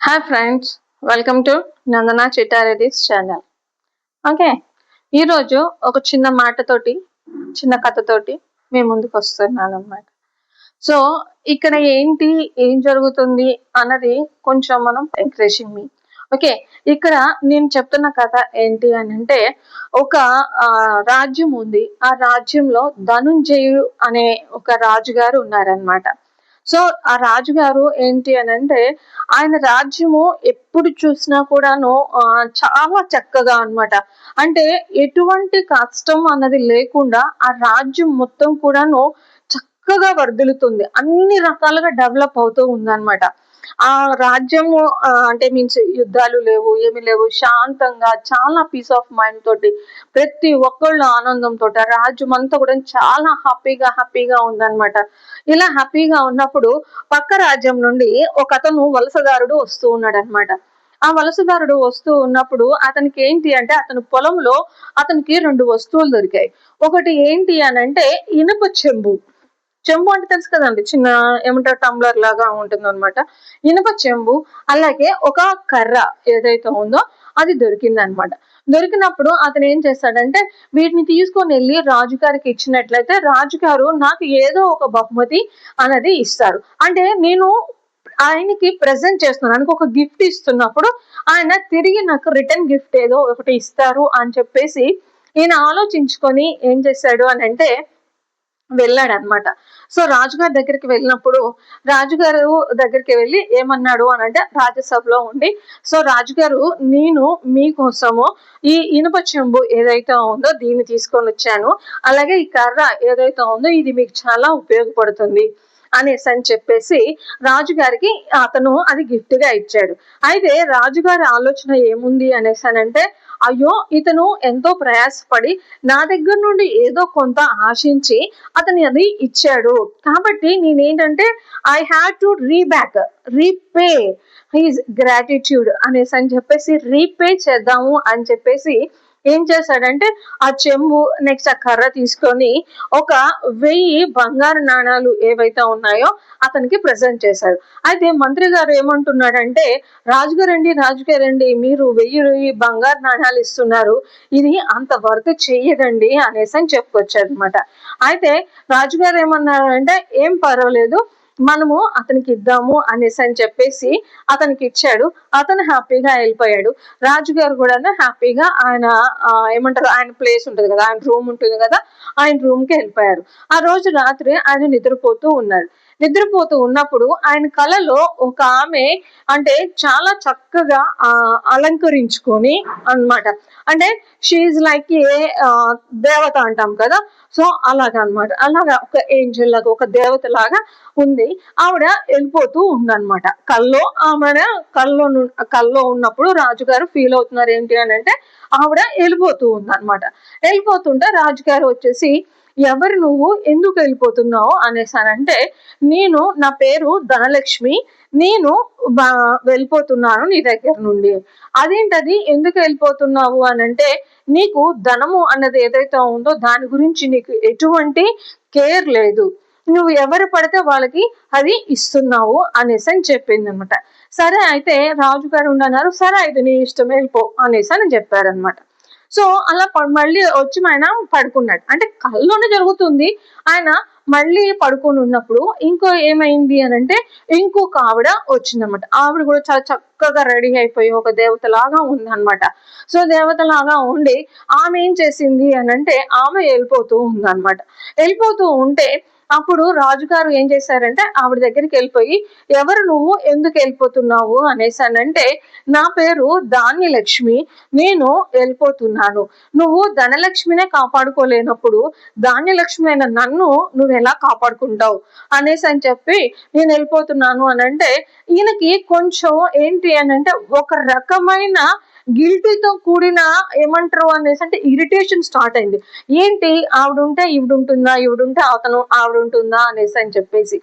Hi friends, welcome to Nandana Chittareddy's channel. Okay, ఈరోజు ఒక చిన్న మాటతోటి, చిన్న కథతోటి మేము ముందుకు వస్తున్నాను అనమాట. సో ఇక్కడ ఏం జరుగుతుంది అన్నది కొంచెం మనం ఎంకరేజింగ్ మీ. ఓకే, ఇక్కడ నేను చెప్తున్న కథ ఏంటి అని అంటే, ఒక రాజ్యం ఉంది. ఆ రాజ్యంలో ధనుంజయుడు అనే ఒక రాజుగారు ఉన్నారనమాట. సో ఆ రాజుగారు ఏంటి అని అంటే, ఆయన రాజ్యము ఎప్పుడు చూసినా కూడాను చాలా చక్కగా అన్నమాట. అంటే ఎటువంటి కష్టం అన్నది లేకుండా ఆ రాజ్యం మొత్తం కూడాను చక్కగా వర్ధిల్లుతుంది. అన్ని రకాలుగా డెవలప్ అవుతూ ఉందన్నమాట. ఆ రాజ్యము అంటే మీన్స్ యుద్ధాలు లేవు, ఏమి లేవు, శాంతంగా చాలా పీస్ ఆఫ్ మైండ్ తోటి ప్రతి ఒక్కళ్ళు ఆనందంతో ఆ రాజ్యం అంతా కూడా చాలా హ్యాపీగా ఉందన్నమాట. ఇలా హ్యాపీగా ఉన్నప్పుడు పక్క రాజ్యం నుండి ఒక అతను వలసదారుడు వస్తూ ఉన్నాడు అనమాట. ఆ వలసదారుడు వస్తూ ఉన్నప్పుడు అతనికి ఏంటి అంటే, అతని పొలంలో అతనికి 2 వస్తువులు దొరికాయి. ఒకటి ఏంటి అని అంటే ఇనుప చెంబు. చెంబు అంటే తెలుసు కదండి, చిన్న ఏమంటారు టంబ్లర్ లాగా ఉంటుంది అనమాట. ఇనుప చెంబు, అలాగే ఒక కర్ర ఏదైతే ఉందో అది దొరికింది అనమాట. దొరికినప్పుడు అతను ఏం చేస్తాడంటే, వీటిని తీసుకొని వెళ్ళి రాజుగారికి ఇచ్చినట్లయితే రాజుగారు నాకు ఏదో ఒక బహుమతి అనేది ఇస్తారు. అంటే నేను ఆయనకి ప్రెజెంట్ చేస్తున్నాను, ఆయనకు ఒక గిఫ్ట్ ఇస్తున్నప్పుడు ఆయన తిరిగి నాకు రిటర్న్ గిఫ్ట్ ఏదో ఒకటి ఇస్తారు అని చెప్పేసి ఈయన ఆలోచించుకొని ఏం చేశాడు అని అంటే వెళ్ళాడు అనమాట. సో రాజుగారి దగ్గరికి వెళ్ళినప్పుడు రాజుగారు దగ్గరికి వెళ్ళి ఏమన్నాడు అని అంటే, రాజ్యసభలో ఉండి, సో రాజుగారు నేను మీకోసము ఈ ఇనుప చెంబు ఏదైతే ఉందో దీన్ని తీసుకొని వచ్చాను, అలాగే ఈ కర్ర ఏదైతే ఉందో ఇది మీకు చాలా ఉపయోగపడుతుంది అనేసి అని చెప్పేసి రాజుగారికి అతను అది గిఫ్ట్ గా ఇచ్చాడు. అయితే రాజుగారి ఆలోచన ఏముంది అనేసి అంటే, అయ్యో ఇతను ఎంతో ప్రయాసపడి నా దగ్గర నుండి ఏదో కొంత ఆశించి అతని అది ఇచ్చాడు, కాబట్టి నేనేంటంటే I had to repay his gratitude అనేసి అని చెప్పేసి రీపే చేద్దాము అని చెప్పేసి ఏం చేశాడంటే, ఆ చెంబు నెక్స్ట్ ఆ కర్ర తీసుకొని ఒక 1000 బంగారు నాణాలు ఏవైతే ఉన్నాయో అతనికి ప్రజెంట్ చేశాడు. అయితే మంత్రి గారు ఏమంటున్నాడంటే, రాజుగారండి మీరు 1000 బంగారు నాణాలు ఇస్తున్నారు, ఇది అంత వర్త్ చెయ్యదండి అనేసి అని చెప్పుకొచ్చారు అనమాట. అయితే రాజుగారు ఏమన్నారంటే, ఏం పర్వాలేదు మనము అతనికి ఇద్దాము అనేసి అని చెప్పేసి అతనికి ఇచ్చాడు. అతను హ్యాపీగా వెళ్ళిపోయాడు. రాజుగారు కూడా హ్యాపీగా ఆయన ఏమంటారు, ఆయన ప్లేస్ ఉంటుంది కదా, ఆయన రూమ్ ఉంటుంది కదా, ఆయన రూమ్ కి వెళ్ళిపోయారు. ఆ రోజు రాత్రి ఆయన నిద్రపోతూ ఉన్నారు. నిద్రపోతూ ఉన్నప్పుడు ఆయన కలలో ఒక ఆమె అంటే చాలా చక్కగా అలంకరించుకొని అన్నమాట. అంటే షీఈ్ లైక్ ఏ దేవత అంటాం కదా, సో అలాగనమాట. అలాగా ఒక ఏంజల్ లాగా, ఒక దేవత లాగా ఉంది. ఆవిడ వెళ్ళిపోతూ ఉందన్నమాట. కల్లో ఉన్నప్పుడు రాజుగారు ఫీల్ అవుతున్నారు ఏంటి అని అంటే, ఆవిడ వెళ్ళిపోతూ ఉందన్నమాట. వెళ్ళిపోతుంటే రాజుగారు వచ్చేసి, ఎవరు నువ్వు, ఎందుకు వెళ్ళిపోతున్నావు అనేసి అంటే, నేను నా పేరు ధనలక్ష్మి, నేను వెళ్ళిపోతున్నాను నీ దగ్గర నుండి. అదేంటది, ఎందుకు వెళ్ళిపోతున్నావు అని అంటే, నీకు ధనము అన్నది ఏదైతే ఉందో దాని గురించి నీకు ఎటువంటి కేర్ లేదు, నువ్వు ఎవరు పడితే వాళ్ళకి అది ఇస్తున్నావు అనేసి అని చెప్పింది అనమాట. సరే అయితే రాజుగారు ఉండన్నారు, సరే అయితే నీ ఇష్టం వెళ్ళిపో అనేసి అని చెప్పారనమాట. సో అలా మళ్ళీ వచ్చి ఆయన పడుకున్నాడు. అంటే కల్లోనే జరుగుతుంది. ఆయన మళ్ళీ పడుకొని ఉన్నప్పుడు ఇంకో ఏమైంది అని అంటే, ఇంకొక ఆవిడ వచ్చిందనమాట. ఆవిడ కూడా చాలా చక్కగా రెడీ అయిపోయి ఒక దేవత లాగా ఉందన్నమాట. సో దేవత లాగా ఉండి ఆమె ఏం చేసింది అని అంటే, ఆమె వెళ్ళిపోతూ ఉందన్నమాట. వెళ్ళిపోతూ ఉంటే అప్పుడు రాజుగారు ఏం చేశారంటే, ఆవిడ దగ్గరికి వెళ్ళిపోయి, ఎవరు నువ్వు, ఎందుకు వెళ్ళిపోతున్నావు అనేసి అంటే, నా పేరు ధాన్యలక్ష్మి, నేను వెళ్ళిపోతున్నాను. నువ్వు ధనలక్ష్మినే కాపాడుకోలేనప్పుడు ధాన్యలక్ష్మి అయిన నన్ను నువ్వు ఎలా కాపాడుకుంటావు అనేసి అని చెప్పి నేను వెళ్ళిపోతున్నాను అని అంటే, ఈయనకి కొంచెం ఏంటి అని అంటే ఒక రకమైన గిల్టీతో కూడిన ఏమంటారు అనేసి అంటే ఇరిటేషన్ స్టార్ట్ అయింది. ఏంటి ఆవిడుంటే ఈవిడుంటుందా, ఈవిడుంటే ఆవిడ ఉంటుందా అనేసి అని చెప్పేసి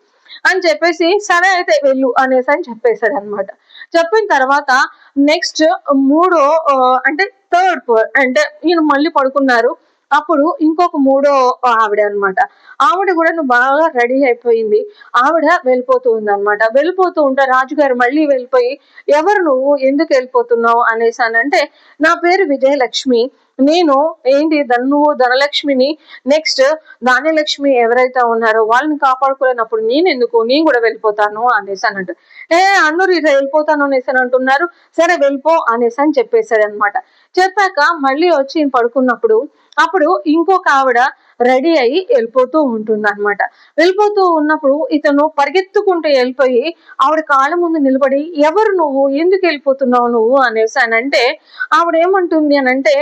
సరే అయితే వెళ్ళు అనేసి అని చెప్పేశాడు అనమాట. చెప్పిన తర్వాత నెక్స్ట్ మూడో అంటే థర్డ్ అంటే ఈయన మళ్ళీ పడుకున్నారు. అప్పుడు ఇంకొక మూడో ఆవిడ అనమాట. ఆవిడ కూడా నువ్వు బాగా రెడీ అయిపోయింది. ఆవిడ వెళ్ళిపోతూ ఉందనమాట. వెళ్ళిపోతూ ఉంటే రాజుగారు మళ్ళీ వెళ్ళిపోయి, ఎవరు నువ్వు, ఎందుకు వెళ్ళిపోతున్నావు అనేసి అనంటే, నా పేరు విజయలక్ష్మి, నేను ఏంటి నువ్వు ధనలక్ష్మిని, నెక్స్ట్ ధాన్యలక్ష్మి ఎవరైతే ఉన్నారో వాళ్ళని కాపాడుకోలేనప్పుడు నేను కూడా వెళ్ళిపోతాను అనేసి అని అంటారు. అందరూ ఇట్లా వెళ్ళిపోతాను అనేసి అని అంటున్నారు, సరే వెళ్ళిపో అనేసి అని చెప్పేశాడు అనమాట. చెప్పాక మళ్ళీ వచ్చి పడుకున్నప్పుడు అప్పుడు ఇంకొక ఆవిడ రెడీ అయ్యి వెళ్ళిపోతూ ఉంటుంది అనమాట. వెళ్ళిపోతూ ఉన్నప్పుడు ఇతను పరిగెత్తుకుంటూ వెళ్ళిపోయి ఆవిడ కాళ్ళ ముందు నిలబడి, ఎవరు నువ్వు, ఎందుకు వెళ్ళిపోతున్నావు నువ్వు అనేసి అని అంటే, ఆవిడ ఏమంటుంది అని అంటే,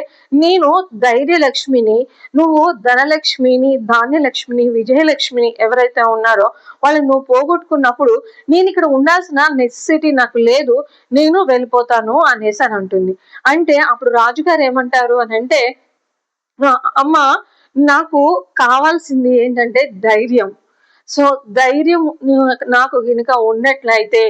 నేను ధైర్యలక్ష్మిని, నువ్వు ధనలక్ష్మిని, ధాన్యలక్ష్మిని, విజయలక్ష్మిని ఎవరైతే ఉన్నారో వాళ్ళని నువ్వు పోగొట్టుకున్నప్పుడు నేను ఇక్కడ ఉండాల్సిన నెసెసిటీ నాకు లేదు, నేను వెళ్ళిపోతాను అనేసి అని అంటుంది. అంటే అప్పుడు రాజుగారు ఏమంటారు అని అంటే, అమ్మ, నాకు కావాల్సింది ఏంటంటే ధైర్యం. సో ధైర్యం నాకు గనుక ఉన్నట్లయితే,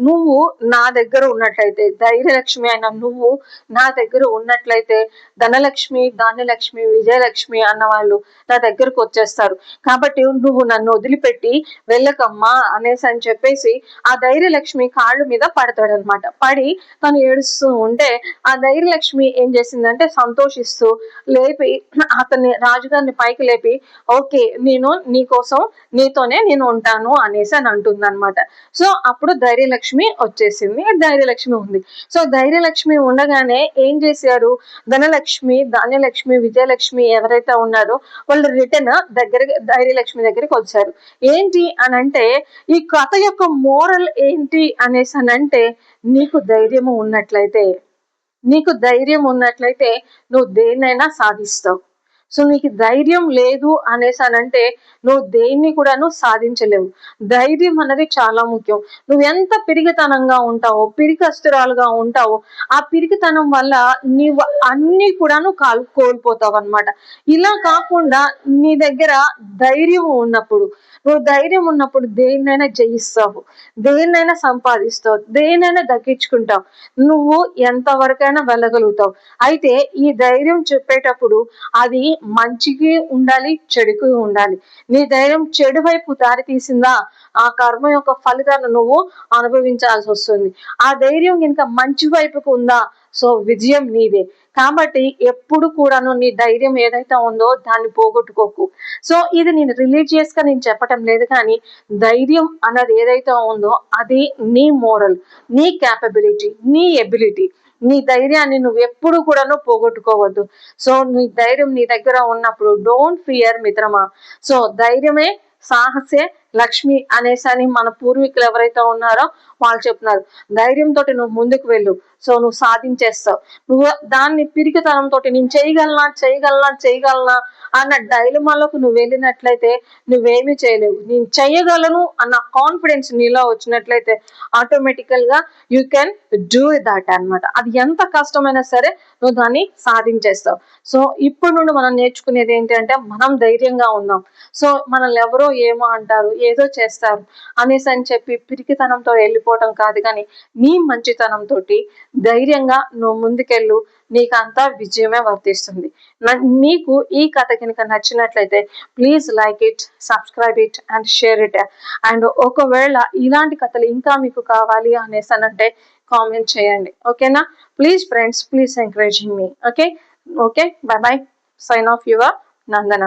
నువ్వు నా దగ్గర ఉన్నట్లయితే, ధైర్యలక్ష్మి అయిన నువ్వు నా దగ్గర ఉన్నట్లయితే, ధనలక్ష్మి, ధాన్యలక్ష్మి, విజయలక్ష్మి అన్న వాళ్ళు నా దగ్గరకు వచ్చేస్తారు. కాబట్టి నువ్వు నన్ను వదిలిపెట్టి వెళ్ళకమ్మా అనేసి అని చెప్పేసి ఆ ధైర్యలక్ష్మి కాళ్ళ మీద పడతాడనమాట. పడి తను ఏడుస్తూ ఉంటే ఆ ధైర్యలక్ష్మి ఏం చేసిందంటే సంతోషిస్తూ లేపి అతన్ని, రాజుగారిని పైకి లేపి, ఓకే, నేను నీకోసం నీతోనే నేను ఉంటాను అనేసి అని అంటుంది అనమాట. సో అప్పుడు ధైర్యలక్ష్మి వచ్చేసింది, ధైర్యలక్ష్మి ఉంది. సో ధైర్యలక్ష్మి ఉండగానే ఏం చేశారు, ధనలక్ష్మి, ధాన్యలక్ష్మి, విజయలక్ష్మి ఎవరైతే ఉన్నారో వాళ్ళు రిటర్న్ ధైర్యలక్ష్మి దగ్గరికి వచ్చారు. ఏంటి అని అంటే, ఈ కథ యొక్క మోరల్ ఏంటి అనేసి అని అంటే, నీకు ధైర్యము ఉన్నట్లయితే, నువ్వు దేన్నైనా సాధిస్తావు. సో నీకు ధైర్యం లేదు అనేసి అనంటే నువ్వు దేన్ని కూడాను సాధించలేవు. ధైర్యం అనేది చాలా ముఖ్యం. నువ్వు ఎంత పిరిగితనంగా ఉంటావో, పిరికస్తురాలుగా ఉంటావో, ఆ పిరికితనం వల్ల నీవు అన్ని కూడాను కోల్పోతావు అనమాట. ఇలా కాకుండా నీ దగ్గర ధైర్యం ఉన్నప్పుడు, నువ్వు ధైర్యం ఉన్నప్పుడు దేన్నైనా జయిస్తావు, దేన్నైనా సంపాదిస్తావు, దేన్నైనా దక్కించుకుంటావు, నువ్వు ఎంతవరకైనా వెళ్ళగలుగుతావు. అయితే ఈ ధైర్యం చెప్పేటప్పుడు అది మంచికి ఉండాలి, చెడుకు ఉండాలి. నీ ధైర్యం చెడు వైపు దారి తీసిందా, ఆ కర్మ యొక్క ఫలితాన్ని నువ్వు అనుభవించాల్సి వస్తుంది. ఆ ధైర్యం కనుక మంచి వైపుకు ఉందా, సో విజయం నీదే. కాబట్టి ఎప్పుడు కూడాను నీ ధైర్యం ఏదైతే ఉందో దాన్ని పోగొట్టుకోకు. సో ఇది నేను రిలీజియస్ గా నేను చెప్పటం లేదు, కానీ ధైర్యం అన్నది ఏదైతే ఉందో అది నీ మోరల్, నీ క్యాపబిలిటీ, నీ ఎబిలిటీ. నీ ధైర్యాన్ని నువ్వు ఎప్పుడు కూడాను పోగొట్టుకోవద్దు. సో నీ ధైర్యం నీ దగ్గర ఉన్నప్పుడు డోంట్ ఫియర్ మిత్రమా. సో ధైర్యమే సాహసే లక్ష్మి అనేసి మన పూర్వీకులు ఎవరైతే ఉన్నారో వాళ్ళు చెప్తున్నారు. ధైర్యంతో నువ్వు ముందుకు వెళ్ళు, సో నువ్వు సాధించేస్తావు. నువ్వు దాన్ని పిరికితనంతో నేను చేయగలనా అన్న డైలమాలోకి నువ్వు వెళ్ళినట్లయితే నువ్వేమీ చేయలేవు. నేను చేయగలను అన్న కాన్ఫిడెన్స్ నీలో వచ్చినట్లయితే ఆటోమేటికల్ గా యూ కెన్ డూ దట్ అనమాట. అది ఎంత కష్టమైనా సరే నువ్వు దాన్ని సాధించేస్తావు. సో ఇప్పుడు నుండి మనం నేర్చుకునేది ఏంటి అంటే, మనం ధైర్యంగా ఉందాం. సో మనల్ని ఎవరో ఏమో అంటారు, ఏదో చేస్తారు అనేసి అని చెప్పి పిరికితనంతో వెళ్ళిపోవటం కాదు, కానీ నీ మంచితనంతో ధైర్యంగా నువ్వు ముందుకెళ్ళు, నీకంతా విజయమే వర్తిస్తుంది. మీకు ఈ కథ కనుక నచ్చినట్లయితే please like it, subscribe it and share it. And ఒకవేళ ఇలాంటి కథలు ఇంకా మీకు కావాలి అనేసి అనంటే కామెంట్ చేయండి, ఓకేనా. Please friends, please encouraging me. Okay, bye bye. Sign off your Nandana.